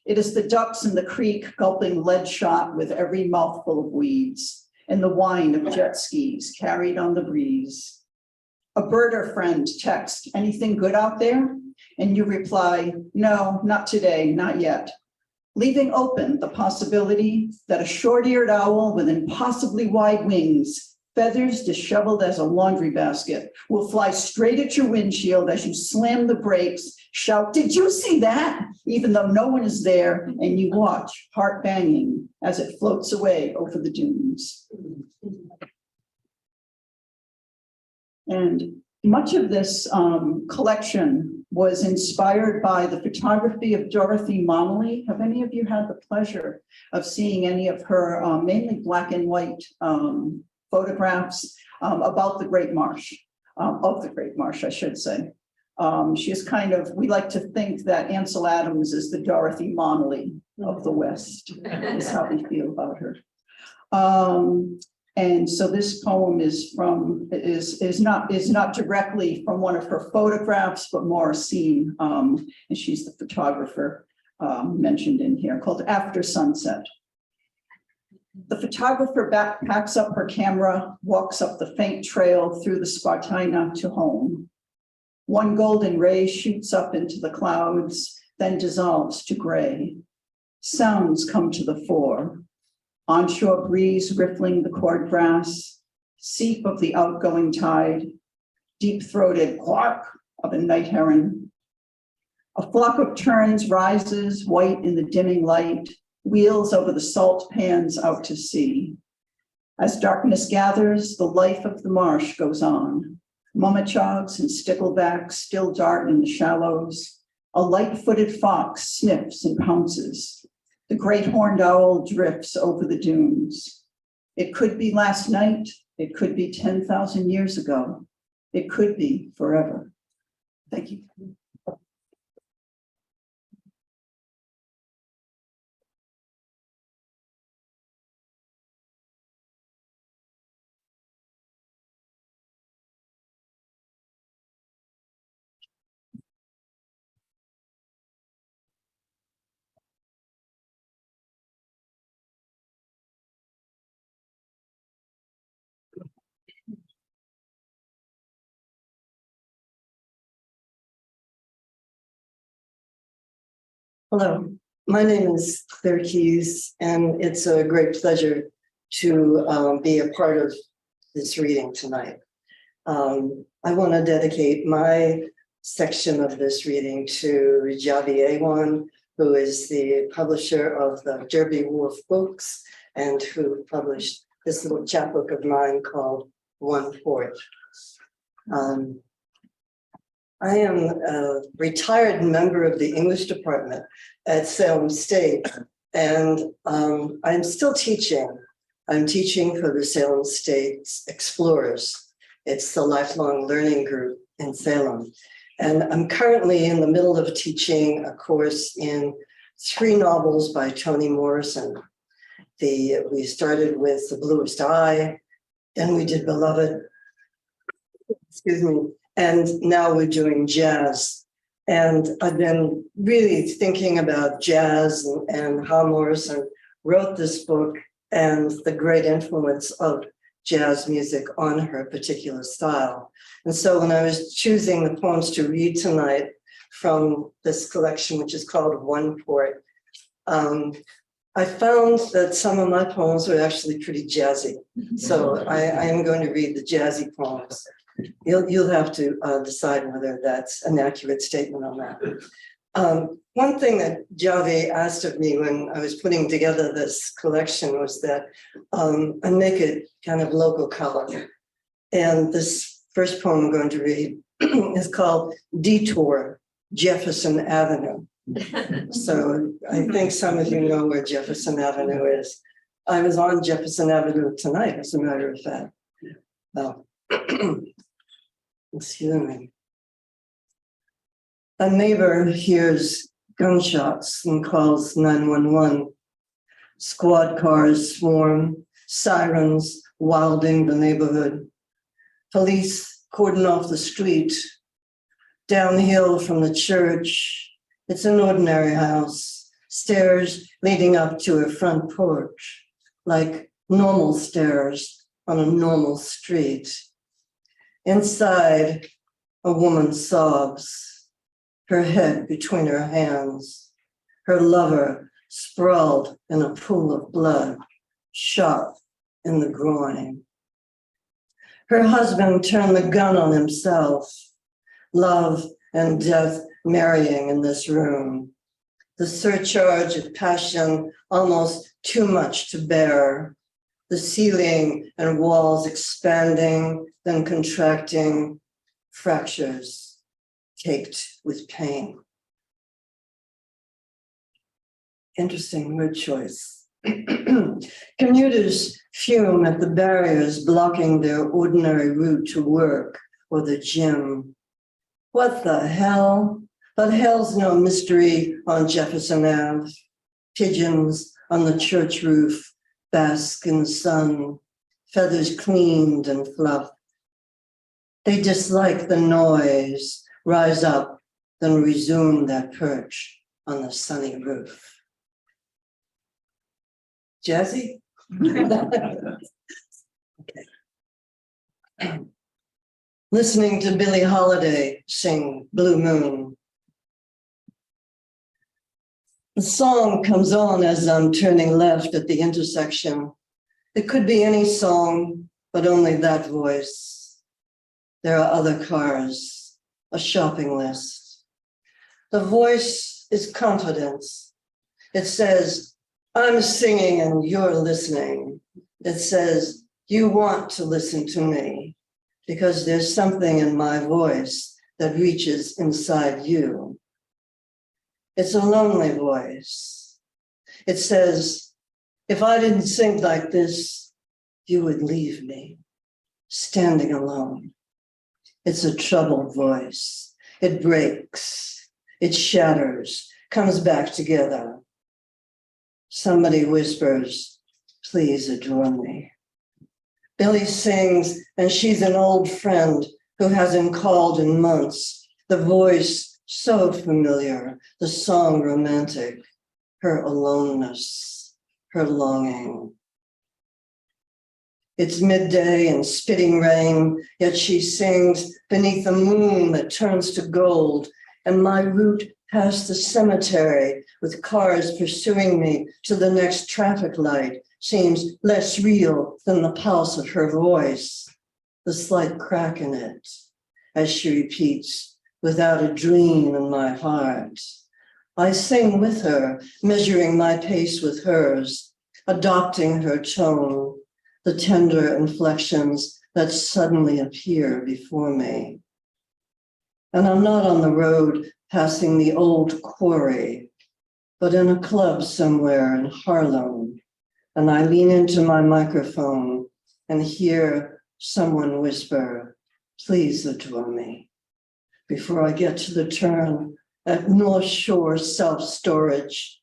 It is the ducks in the creek gulping lead shot with every mouthful of weeds, and the whine of jet skis carried on the breeze. A birder friend text, anything good out there? And you reply, no, not today, not yet. Leaving open the possibility that a short-eared owl with impossibly wide wings, feathers disheveled as a laundry basket, will fly straight at your windshield as you slam the brakes, shout, did you see that? Even though no one is there, and you watch, heart banging, as it floats away over the dunes. And much of this collection was inspired by the photography of Dorothy Momley. Have any of you had the pleasure of seeing any of her mainly black and white photographs about the Great Marsh, of the Great Marsh, I should say. She is kind of, we like to think that Ansel Adams is the Dorothy Momley of the West, is how we feel about her. And so this poem is not directly from one of her photographs, but more a scene. And she's the photographer mentioned in here, called After Sunset. The photographer packs up her camera, walks up the faint trail through the Spartina to home. One golden ray shoots up into the clouds, then dissolves to gray. Sounds come to the fore. Onshore breeze riffling the cord grass, seep of the outgoing tide, deep-throated quark of a night heron. A flock of terns rises, white in the dimming light, wheels over the salt pans out to sea. As darkness gathers, the life of the marsh goes on. Mummichogs and sticklebacks still dart in the shallows. A light-footed fox sniffs and pounces. The great horned owl drifts over the dunes. It could be last night. It could be 10,000 years ago. It could be forever. Thank you. Hello, my name is Claire Keys, and it's a great pleasure to be a part of this reading tonight. I want to dedicate my section of this reading to Javi Awan, who is the publisher of the Derby Wolf books and who published this little chapbook of mine called One Fourth. I am a retired member of the English department at Salem State, and I'm still teaching. I'm teaching for the Salem State Explorers. It's the lifelong learning group in Salem. And I'm currently in the middle of teaching a course in 3 novels by Toni Morrison. We started with The Bluest Eye, then we did Beloved, excuse me, and now we're doing jazz. And I've been really thinking about jazz and how Morrison wrote this book and the great influence of jazz music on her particular style. And so when I was choosing the poems to read tonight from this collection, which is called One Port, I found that some of my poems were actually pretty jazzy. So I am going to read the jazzy poems. You'll have to decide whether that's an accurate statement on that. One thing that Javi asked of me when I was putting together this collection was that I make it kind of local color. And this first poem I'm going to read is called Detour, Jefferson Avenue. So I think some of you know where Jefferson Avenue is. I was on Jefferson Avenue tonight, as a matter of fact. Excuse me. A neighbor hears gunshots and calls 911. Squad cars swarm, sirens wilding the neighborhood. Police cordon off the street. Downhill from the church, it's an ordinary house, stairs leading up to a front porch, like normal stairs on a normal street. Inside, a woman sobs, her head between her hands, her lover sprawled in a pool of blood, shot in the groin. Her husband turned the gun on himself, love and death marrying in this room. The surcharge of passion almost too much to bear. The ceiling and walls expanding, then contracting, fractures caked with pain. Interesting word choice. Commuters fume at the barriers blocking their ordinary route to work or the gym. What the hell? But hell's no mystery on Jefferson Ave. Pigeons on the church roof bask in the sun, feathers cleaned and fluffed. They dislike the noise, rise up, then resume their perch on the sunny roof. Jazzy? Okay. Listening to Billie Holiday sing Blue Moon. The song comes on as I'm turning left at the intersection. It could be any song, but only that voice. There are other cars, a shopping list. The voice is confidence. It says, I'm singing and you're listening. It says, you want to listen to me because there's something in my voice that reaches inside you. It's a lonely voice. It says, if I didn't sing like this, you would leave me, standing alone. It's a troubled voice. It breaks, it shatters, comes back together. Somebody whispers, please adore me. Billie sings, and she's an old friend who hasn't called in months. The voice so familiar, the song romantic, her aloneness, her longing. It's midday and spitting rain, yet she sings beneath a moon that turns to gold, and my route past the cemetery with cars pursuing me to the next traffic light seems less real than the pulse of her voice, the slight crack in it, as she repeats, without a dream in my heart. I sing with her, measuring my pace with hers, adopting her tone, the tender inflections that suddenly appear before me. And I'm not on the road passing the old quarry, but in a club somewhere in Harlem, and I lean into my microphone and hear someone whisper, "Please adore me," before I get to the turn at North Shore Self-Storage,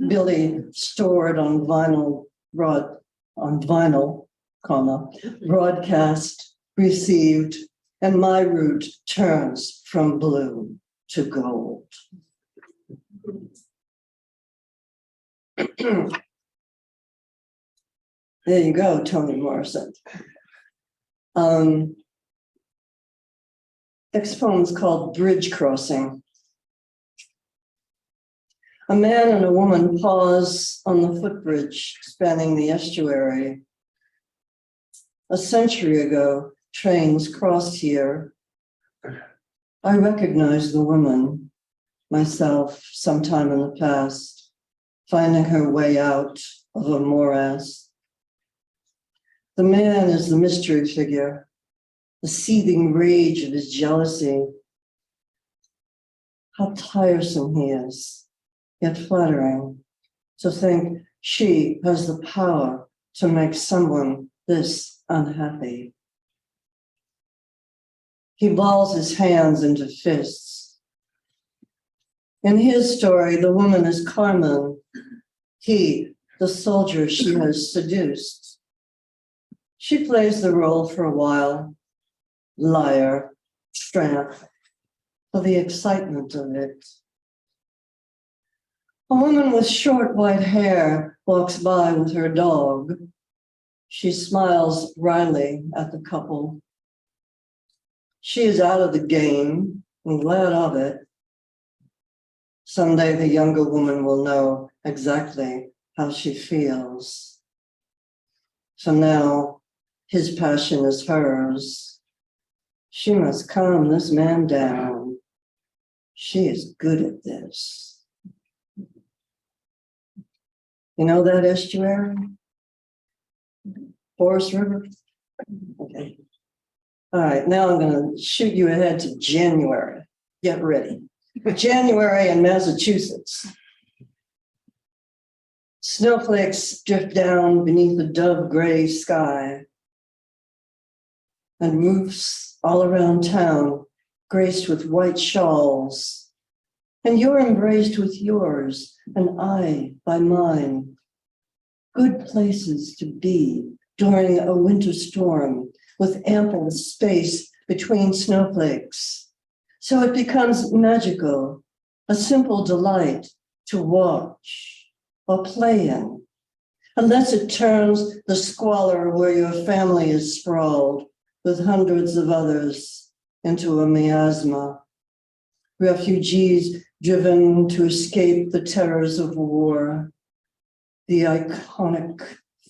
Billy stored on vinyl, comma, broadcast, received, and my route turns from blue to gold. There you go, Toni Morrison. Next poem is called Bridge Crossing. A man and a woman pause on the footbridge spanning the estuary. A century ago, trains crossed here. I recognize the woman, myself, sometime in the past, finding her way out of a morass. The man is the mystery figure, the seething rage of his jealousy. How tiresome he is, yet flattering, to think she has the power to make someone this unhappy. He balls his hands into fists. In his story, the woman is Carmen, he, the soldier she has seduced. She plays the role for a while, liar, tramp, for the excitement of it. A woman with short white hair walks by with her dog. She smiles wryly at the couple. She is out of the game and glad of it. Someday the younger woman will know exactly how she feels. So now his passion is hers. She must calm this man down. She is good at this. You know that estuary? Forest River? Okay. All right, now I'm going to shoot you ahead to January. Get ready. January in Massachusetts. Snowflakes drift down beneath the dove gray sky, and roofs all around town graced with white shawls. And you're embraced with yours, and I by mine. Good places to be during a winter storm with ample space between snowflakes. So it becomes magical, a simple delight to watch or play in, unless it turns the squalor where your family is sprawled with hundreds of others into a miasma. Refugees driven to escape the terrors of war. The iconic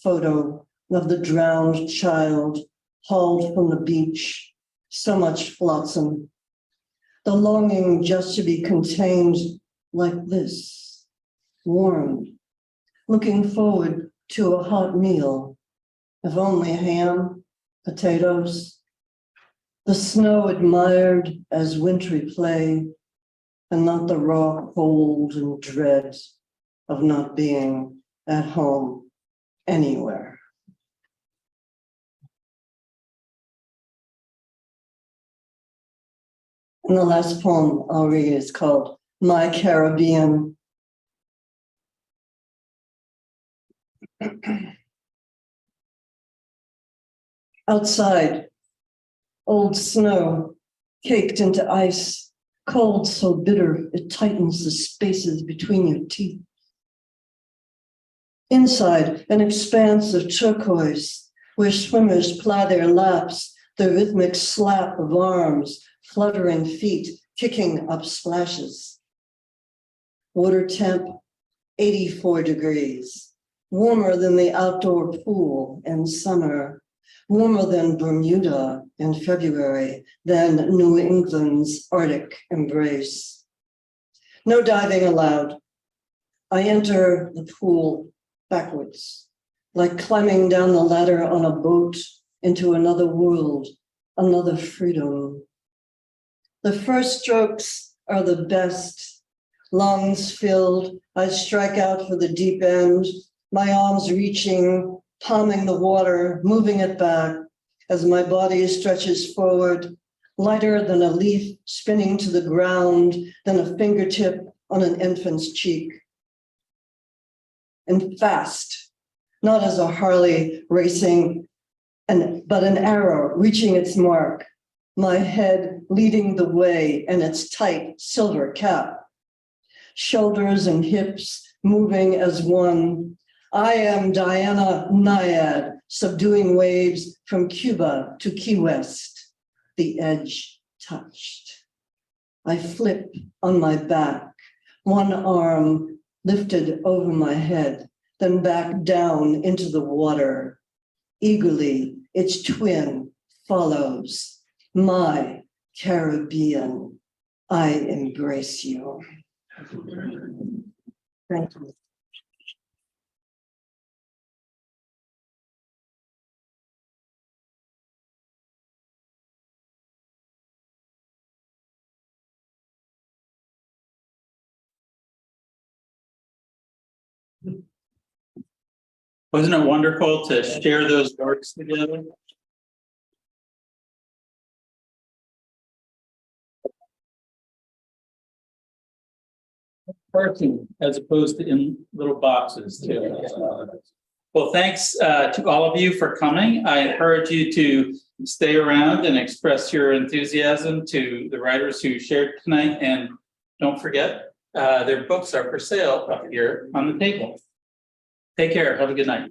photo of the drowned child hauled from the beach, so much flotsam. The longing just to be contained like this, warmed, looking forward to a hot meal, if only ham, potatoes, the snow admired as wintry play, and not the raw cold and dread of not being at home anywhere. And the last poem I'll read is called My Caribbean. Outside, old snow caked into ice, cold so bitter it tightens the spaces between your teeth. Inside, an expanse of turquoise where swimmers ply their laps, the rhythmic slap of arms, fluttering feet, kicking up splashes. Water temp 84 degrees, warmer than the outdoor pool in summer, warmer than Bermuda in February, than New England's Arctic embrace. No diving allowed. I enter the pool backwards, like climbing down the ladder on a boat into another world, another freedom. The first strokes are the best. Lungs filled, I strike out for the deep end, my arms reaching, palming the water, moving it back as my body stretches forward, lighter than a leaf spinning to the ground, than a fingertip on an infant's cheek. And fast, not as a Harley racing, but an arrow reaching its mark, my head leading the way in its tight silver cap. Shoulders and hips moving as one. I am Diana Naiad, subduing waves from Cuba to Key West, the edge touched. I flip on my back, one arm lifted over my head, then back down into the water. Eagerly, its twin follows. My Caribbean, I embrace you. Thank you. Wasn't it wonderful to share those works together? Person as opposed to in little boxes too. Well, thanks to all of you for coming. I encourage you to stay around and express your enthusiasm to the writers who shared tonight. And don't forget, their books are for sale up here on the table. Take care. Have a good night.